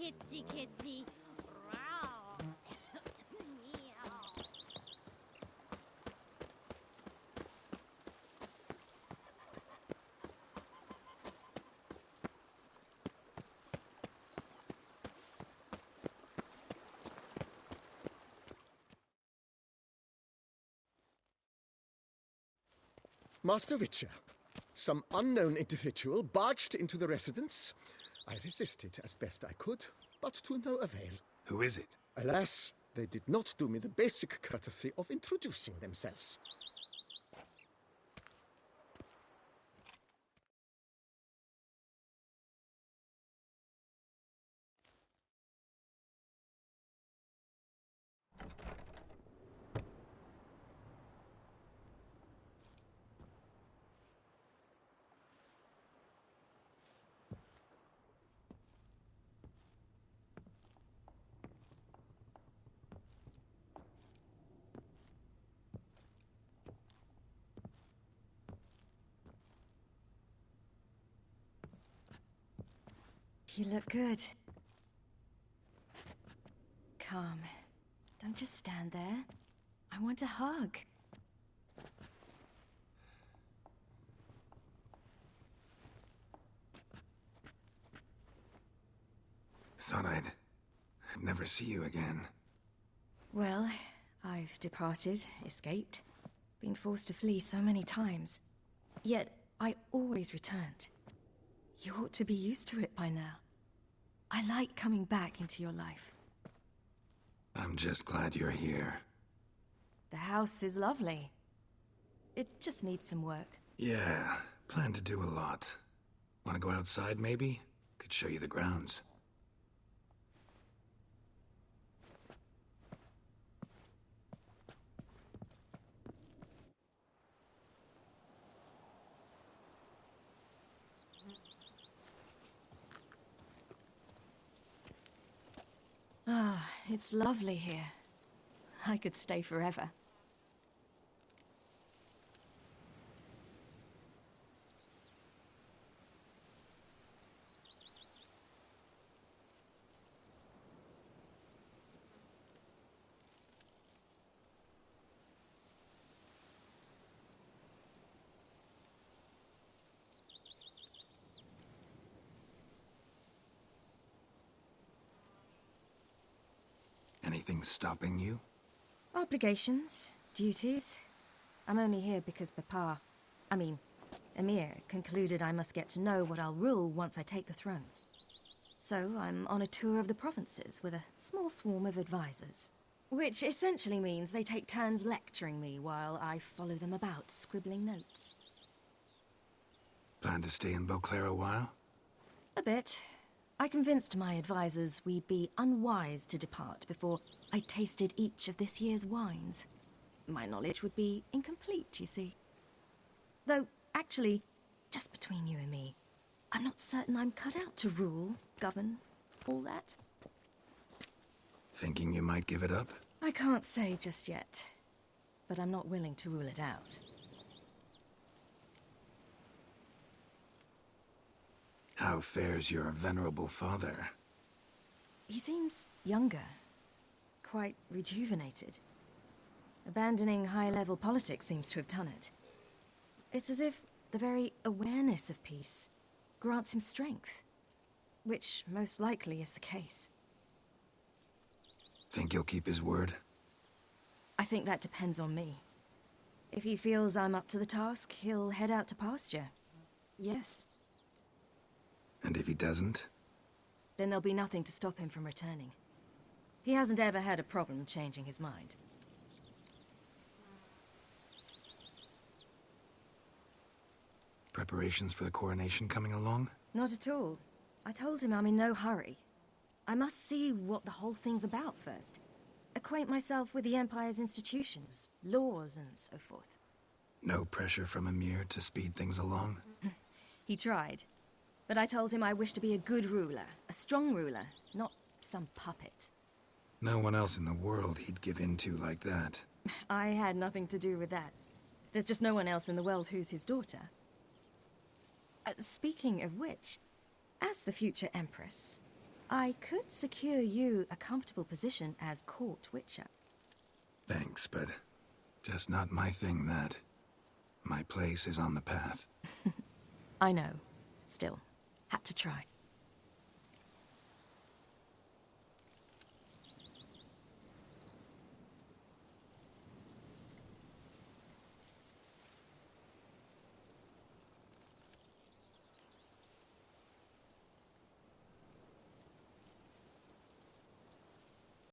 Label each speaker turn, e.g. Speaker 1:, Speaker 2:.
Speaker 1: kitty, kitty. Row. Meow.
Speaker 2: Master Witcher, some unknown individual barged into the residence. I resisted as best I could, but to no avail.
Speaker 3: Who is it?
Speaker 2: Alas, they did not do me the basic courtesy of introducing themselves.
Speaker 4: You look good. Calm. Don't just stand there. I want a hug.
Speaker 3: Thought I'd never see you again.
Speaker 4: Well, I've departed, escaped, been forced to flee so many times. Yet, I always returned. You ought to be used to it by now. I like coming back into your life.
Speaker 3: I'm just glad you're here.
Speaker 4: The house is lovely. It just needs some work.
Speaker 3: Yeah, plan to do a lot. Want to go outside, maybe? Could show you the grounds.
Speaker 4: Ah, it's lovely here. I could stay forever.
Speaker 3: Anything stopping you?
Speaker 4: Obligations, duties. I'm only here because Emir concluded I must get to know what I'll rule once I take the throne. So I'm on a tour of the provinces with a small swarm of advisors. Which essentially means they take turns lecturing me while I follow them about, scribbling notes.
Speaker 3: Plan to stay in Beauclair a while?
Speaker 4: A bit. I convinced my advisors we'd be unwise to depart before I tasted each of this year's wines. My knowledge would be incomplete, you see. Though, actually, just between you and me, I'm not certain I'm cut out to rule, govern, all that.
Speaker 3: Thinking you might give it up?
Speaker 4: I can't say just yet, but I'm not willing to rule it out.
Speaker 3: How fares your venerable father?
Speaker 4: He seems younger, quite rejuvenated. Abandoning high-level politics seems to have done it. It's as if the very awareness of peace grants him strength, which most likely is the case.
Speaker 3: Think he'll keep his word?
Speaker 4: I think that depends on me. If he feels I'm up to the task, he'll head out to pasture. Yes.
Speaker 3: And if he doesn't?
Speaker 4: Then there'll be nothing to stop him from returning. He hasn't ever had a problem changing his mind.
Speaker 3: Preparations for the coronation coming along?
Speaker 4: Not at all. I told him I'm in no hurry. I must see what the whole thing's about first. Acquaint myself with the Empire's institutions, laws, and so forth.
Speaker 3: No pressure from Emir to speed things along?
Speaker 4: He tried. But I told him I wished to be a good ruler, a strong ruler, not some puppet.
Speaker 3: No one else in the world he'd give in to like that.
Speaker 4: I had nothing to do with that. There's just no one else in the world who's his daughter. Speaking of which, as the future Empress, I could secure you a comfortable position as court witcher.
Speaker 3: Thanks, but just not my thing, that. My place is on the path.
Speaker 4: I know. Still, had to try.